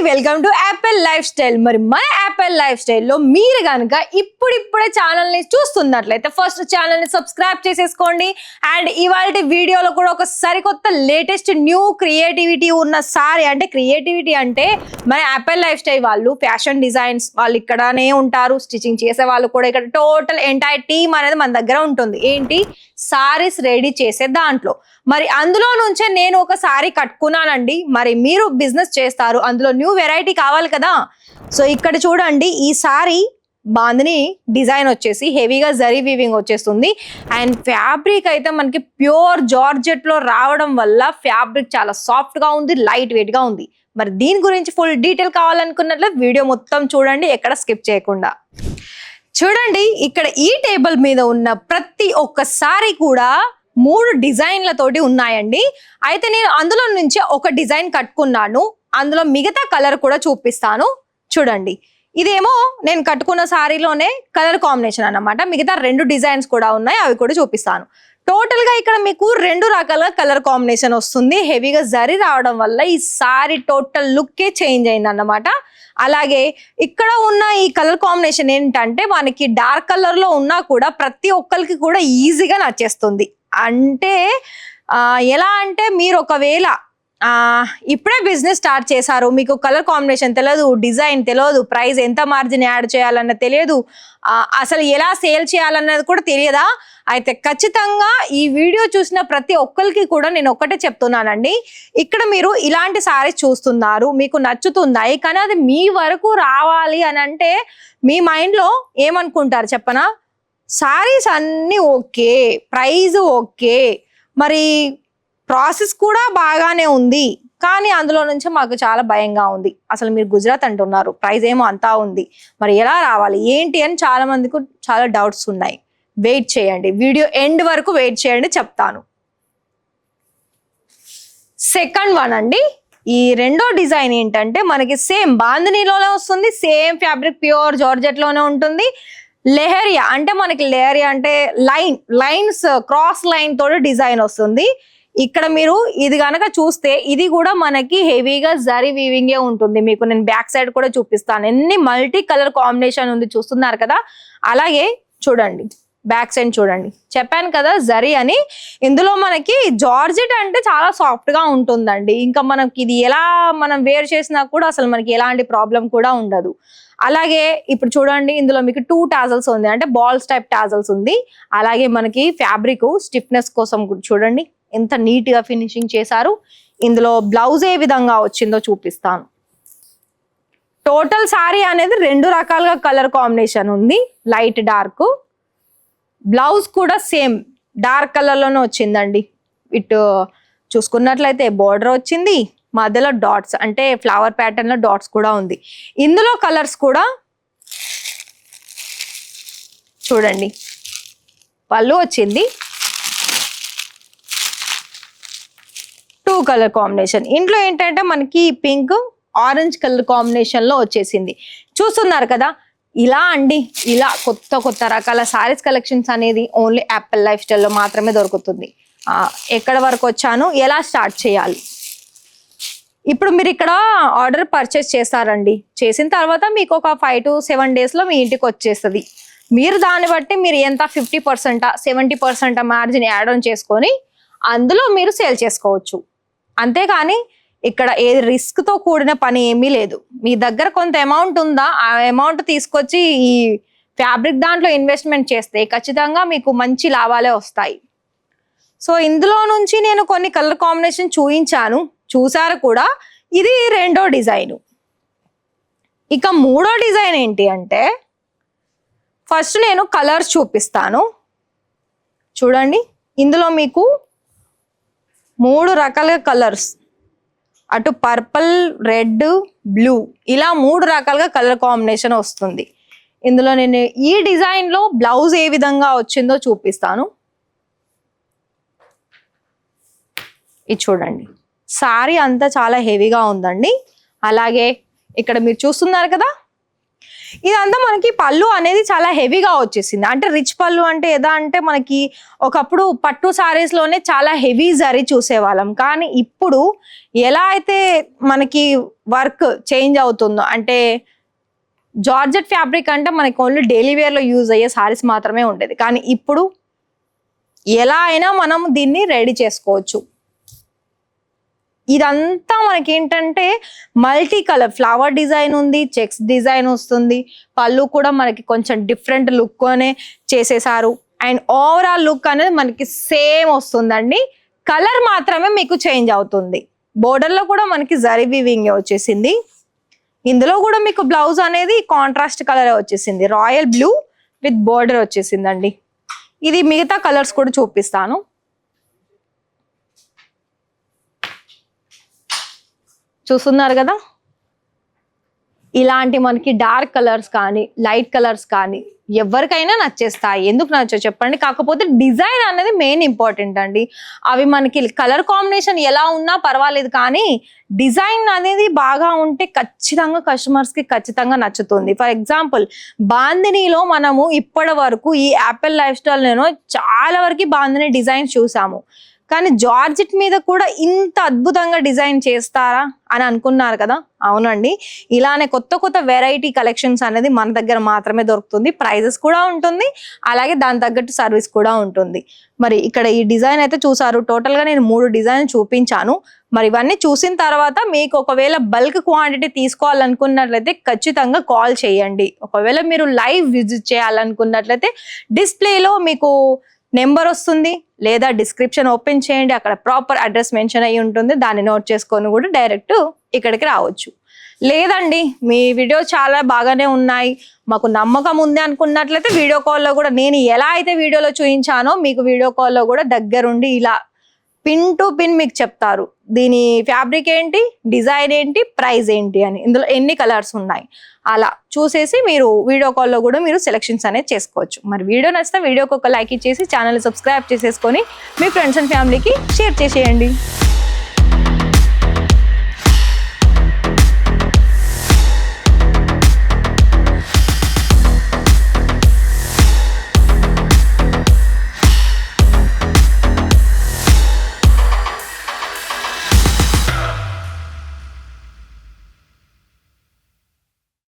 Welcome to Apple life style. మరి మన Apple life స్టైల్లో మీరు కనుక ఇప్పుడిప్పుడే ఛానల్ని చూస్తున్నట్లయితే ఫస్ట్ ఛానల్ని సబ్స్క్రైబ్ చేసేసుకోండి. అండ్ ఇవాళ వీడియోలో కూడా ఒక సరికొత్త లేటెస్ట్ న్యూ క్రియేటివిటీ ఉన్న సారీ, అంటే క్రియేటివిటీ అంటే మన యాపిల్ లైఫ్ స్టైల్ వాళ్ళు ఫ్యాషన్ డిజైన్స్ వాళ్ళు ఇక్కడనే ఉంటారు, స్టిచింగ్ చేసే వాళ్ళు కూడా ఇక్కడ టోటల్ ఎంటైర్ టీమ్ అనేది మన దగ్గర ఉంటుంది. ఏంటి సారీస్ రెడీ చేసే దాంట్లో. మరి అందులో నుంచే నేను ఒక సారీ కట్టుకున్నానండి. మరి మీరు బిజినెస్ చేస్తారు, అందులో న్యూ వెరైటీ కావాలి కదా. సో ఇక్కడ చూడండి, ఈ సారీ బాందిని డిజైన్ వచ్చేసి హెవీగా జరీ వీవింగ్ వచ్చేస్తుంది. అండ్ ఫ్యాబ్రిక్ అయితే మనకి ప్యూర్ జార్జెట్ లో రావడం వల్ల ఫ్యాబ్రిక్ చాలా సాఫ్ట్ గా ఉంది, లైట్ వెయిట్ గా ఉంది. మరి దీని గురించి ఫుల్ డీటెయిల్ కావాలనుకున్నట్లు వీడియో మొత్తం చూడండి, ఎక్కడ స్కిప్ చేయకుండా. చూడండి, ఇక్కడ ఈ టేబుల్ మీద ఉన్న ప్రతి ఒక్క సారీ కూడా 3 డిజైన్లతోటి ఉన్నాయండి. అయితే నేను అందులో నుంచి ఒక డిజైన్ కట్టుకున్నాను, అందులో మిగతా కలర్ కూడా చూపిస్తాను. చూడండి, ఇదేమో నేను కట్టుకున్న సారీలోనే కలర్ కాంబినేషన్ అన్నమాట. మిగతా 2 డిజైన్స్ కూడా ఉన్నాయి, అవి కూడా చూపిస్తాను. టోటల్ గా ఇక్కడ మీకు 2 రకాల కలర్ కాంబినేషన్ వస్తుంది. హెవీగా జరీ రావడం వల్ల ఈ సారీ టోటల్ లుక్కే చేంజ్ అయింది అన్నమాట. అలాగే ఇక్కడ ఉన్న ఈ కలర్ కాంబినేషన్ ఏంటంటే మనకి డార్క్ కలర్ లో ఉన్నా కూడా ప్రతి ఒక్కరికి కూడా ఈజీగా నచ్చేస్తుంది. అంటే ఎలా అంటే మీరు ఒకవేళ ఇప్పుడే బిజినెస్ స్టార్ట్ చేశారు, మీకు కలర్ కాంబినేషన్ తెలియదు, డిజైన్ తెలియదు, ప్రైస్ ఎంత మార్జిన్ యాడ్ చేయాలన్న తెలియదు, అసలు ఎలా సేల్ చేయాలన్నది కూడా తెలియదా, అయితే ఖచ్చితంగా ఈ వీడియో చూసిన ప్రతి ఒక్కరికి కూడా నేను ఒక్కటే చెప్తున్నానండి. ఇక్కడ మీరు ఇలాంటి సారీస్ చూస్తున్నారు, మీకు నచ్చుతున్నాయి, కానీ అది మీ వరకు రావాలి అని అంటే మీ మైండ్లో ఏమనుకుంటారు చెప్పనా? సారీస్ అన్నీ ఓకే, ప్రైజ్ ఓకే, మరి ప్రాసెస్ కూడా బాగానే ఉంది, కానీ అందులో నుంచి మాకు చాలా భయంగా ఉంది. అసలు మీరు గుజరాత్ అంటున్నారు, ప్రైస్ ఏమో అంతా ఉంది, మరి ఎలా రావాలి ఏంటి అని చాలా మందికి చాలా డౌట్స్ ఉన్నాయి. వెయిట్ చేయండి, వీడియో ఎండ్ వరకు వెయిట్ చేయండి, చెప్తాను. సెకండ్ వన్ అండి, ఈ రెండో డిజైన్ ఏంటంటే మనకి సేమ్ బాందినీలోనే వస్తుంది, సేమ్ ఫ్యాబ్రిక్ ప్యూర్ జార్జెట్ లోనే ఉంటుంది. లెహరియా అంటే మనకి లెహరియా అంటే లైన్స్ క్రాస్ లైన్ తోటి డిజైన్ వస్తుంది. ఇక్కడ మీరు ఇది గనక చూస్తే ఇది కూడా మనకి హెవీగా జరీ వీవింగే ఉంటుంది. మీకు నేను బ్యాక్ సైడ్ కూడా చూపిస్తాను, ఎన్ని మల్టీ కలర్ కాంబినేషన్ ఉంది చూస్తున్నారు కదా. అలాగే చూడండి, బ్యాక్ సైడ్ చూడండి, చెప్పాను కదా జరీ అని. ఇందులో మనకి జార్జెట్ అంటే చాలా సాఫ్ట్ గా ఉంటుందండి. ఇంకా మనకి ఇది ఎలా మనం వేర్ చేసినా కూడా అసలు మనకి ఎలాంటి ప్రాబ్లం కూడా ఉండదు. అలాగే ఇప్పుడు చూడండి, ఇందులో మీకు 2 టాజల్స్ ఉంది, అంటే బాల్స్ టైప్ టాజల్స్ ఉంది. అలాగే మనకి ఫ్యాబ్రిక్ స్టిఫ్నెస్ కోసం కూడా చూడండి ఎంత నీట్ గా ఫినిషింగ్ చేశారు. ఇందులో బ్లౌజ్ ఏ విధంగా వచ్చిందో చూపిస్తాను. టోటల్ సారీ అనేది 2 రకాలుగా కలర్ కాంబినేషన్ ఉంది, లైట్ డార్క్. బ్లౌజ్ కూడా సేమ్ డార్క్ కలర్ లోనే వచ్చిందండి. ఇటు చూసుకున్నట్లయితే బోర్డర్ వచ్చింది, మధ్యలో డాట్స్ అంటే ఫ్లవర్ ప్యాటర్న్ లో డాట్స్ కూడా ఉంది. ఇందులో కలర్స్ కూడా చూడండి, పళ్ళు వచ్చింది 2 కలర్ కాంబినేషన్. ఇంట్లో ఏంటంటే మనకి పింక్ ఆరెంజ్ కలర్ కాంబినేషన్ లో వచ్చేసింది. చూస్తున్నారు కదా, ఇలా అండి, ఇలా కొత్త కొత్త రకాల సారీస్ కలెక్షన్స్ అనేది ఓన్లీ యాపిల్ లైఫ్ స్టైల్లో మాత్రమే దొరుకుతుంది. ఎక్కడ వరకు వచ్చాను, ఎలా స్టార్ట్ చేయాలి. ఇప్పుడు మీరు ఇక్కడ ఆర్డర్ పర్చేస్ చేస్తారండి, చేసిన తర్వాత మీకు ఒక 5 to 7 days లో మీ ఇంటికి వచ్చేస్తుంది. మీరు దాన్ని బట్టి మీరు ఎంత 50% 70% మార్జిన్ యాడ్ ఆన్ చేసుకొని అందులో మీరు సేల్ చేసుకోవచ్చు. అంతేకాని ఇక్కడ ఏ రిస్క్ తో కూడిన పని ఏమీ లేదు. మీ దగ్గర కొంత అమౌంట్ ఉందా, ఆ అమౌంట్ తీసుకొచ్చి ఈ ఫ్యాబ్రిక్ దాంట్లో ఇన్వెస్ట్మెంట్ చేస్తే ఖచ్చితంగా మీకు మంచి లాభాలే వస్తాయి. సో ఇందులో నుంచి నేను కొన్ని కలర్ కాంబినేషన్ చూపించాను, చూసారు కూడా. ఇది రెండో డిజైన్. ఇక మూడో డిజైన్ ఏంటి అంటే ఫస్ట్ నేను కలర్స్ చూపిస్తాను. చూడండి, ఇందులో మీకు 3 రకాల కలర్స్, అటు పర్పుల్, రెడ్, బ్లూ, ఇలా 3 రకాలుగా కలర్ కాంబినేషన్ వస్తుంది. ఇందులో నేను ఈ డిజైన్ లో బ్లౌజ్ ఏ విధంగా వచ్చిందో చూపిస్తాను. ఇది చూడండి, సారీ అంతా చాలా హెవీగా ఉందండి. అలాగే ఇక్కడ మీరు చూస్తున్నారు కదా, ఇదంతా మనకి పళ్ళు అనేది చాలా హెవీగా వచ్చేసింది. అంటే రిచ్ పళ్ళు అంటే ఎలా అంటే మనకి ఒకప్పుడు పట్టు సారీస్ లోనే చాలా హెవీ జరీ చూసేవాళ్ళం. కానీ ఇప్పుడు ఎలా అయితే మనకి వర్క్ చేంజ్ అవుతుందో, అంటే జార్జెట్ ఫ్యాబ్రిక్ అంటే మనకి ఓన్లీ డైలీ వేర్ లో యూజ్ అయ్యే సారీస్ మాత్రమే ఉండేది. కానీ ఇప్పుడు ఎలా అయినా మనం దీన్ని రెడీ చేసుకోవచ్చు. ఇదంతా మనకి ఏంటంటే మల్టీ కలర్ ఫ్లవర్ డిజైన్ ఉంది, చెక్స్ డిజైన్ వస్తుంది. పళ్ళు కూడా మనకి కొంచెం డిఫరెంట్ లుక్ అనే చేసేసారు. అండ్ ఓవరాల్ లుక్ అనేది మనకి సేమ్ వస్తుందండి. కలర్ మాత్రమే మీకు చేంజ్ అవుతుంది. బోర్డర్ లో కూడా మనకి జరీ వీవింగ్ వచ్చేసింది. ఇందులో కూడా మీకు బ్లౌజ్ అనేది కాంట్రాస్ట్ కలర్ వచ్చేసింది. రాయల్ బ్లూ విత్ బోర్డర్ వచ్చేసిందండి. ఇది మిగతా కలర్స్ కూడా చూపిస్తాను. చూస్తున్నారు కదా, ఇలాంటి మనకి డార్క్ కలర్స్ కానీ లైట్ కలర్స్ కానీ ఎవరికైనా నచ్చేస్తాయి. ఎందుకు నచ్చో చెప్పండి. కాకపోతే డిజైన్ అనేది మెయిన్ ఇంపార్టెంట్ అండి. అవి మనకి కలర్ కాంబినేషన్ ఎలా ఉన్నా పర్వాలేదు, కానీ డిజైన్ అనేది బాగా ఉంటే ఖచ్చితంగా కస్టమర్స్ కి ఖచ్చితంగా నచ్చుతుంది. ఫర్ ఎగ్జాంపుల్ బాందినీలో మనము ఇప్పటి వరకు ఈ యాపిల్ లైఫ్ స్టైల్ నేను చాలా వరకు బాందినీ డిజైన్స్ చూసాము. కానీ జార్జెట్ మీద కూడా ఇంత అద్భుతంగా డిజైన్ చేస్తారా అని అనుకున్నారు కదా. అవునండి, ఇలానే కొత్త కొత్త వెరైటీ కలెక్షన్స్ అనేది మన దగ్గర మాత్రమే దొరుకుతుంది. ప్రైజెస్ కూడా ఉంటుంది, అలాగే దాని తగ్గట్టు సర్వీస్ కూడా ఉంటుంది. మరి ఇక్కడ ఈ డిజైన్ అయితే చూసారు. టోటల్ గా నేను 3 డిజైన్ చూపించాను. మరి ఇవన్నీ చూసిన తర్వాత మీకు ఒకవేళ బల్క్ క్వాంటిటీ తీసుకోవాలనుకున్నట్లయితే ఖచ్చితంగా కాల్ చేయండి. ఒకవేళ మీరు లైవ్ విజిట్ చేయాలనుకున్నట్లయితే డిస్ప్లేలో మీకు నెంబర్ వస్తుంది, లేదా డిస్క్రిప్షన్ ఓపెన్ చేయండి, అక్కడ ప్రాపర్ అడ్రస్ మెన్షన్ అయ్యి ఉంటుంది. దాన్ని నోట్ చేసుకొని కూడా డైరెక్ట్ ఇక్కడికి రావచ్చు. లేదండి మీ వీడియో చాలా బాగానే ఉన్నాయి, మాకు నమ్మకం ఉంది అనుకున్నట్లయితే వీడియో కాల్లో కూడా నేను ఎలా అయితే వీడియోలో చూపించానో మీకు వీడియో కాల్లో కూడా దగ్గరుండి ఇలా పిన్ టు పిన్ మీకు చెప్తారు. దీని ఫ్యాబ్రిక్ ఏంటి, డిజైన్ ఏంటి, ప్రైస్ ఏంటి అని, ఇందులో ఎన్ని కలర్స్ ఉన్నాయి అలా చూసేసి మీరు వీడియో కాల్లో కూడా మీరు సెలెక్షన్స్ అనేది చేసుకోవచ్చు. మరి వీడియో నచ్చితే వీడియోకి ఒక లైక్ ఇచ్చేసి ఛానల్ సబ్స్క్రైబ్ చేసేసుకొని మీ ఫ్రెండ్స్ అండ్ ఫ్యామిలీకి షేర్ చేసేయండి.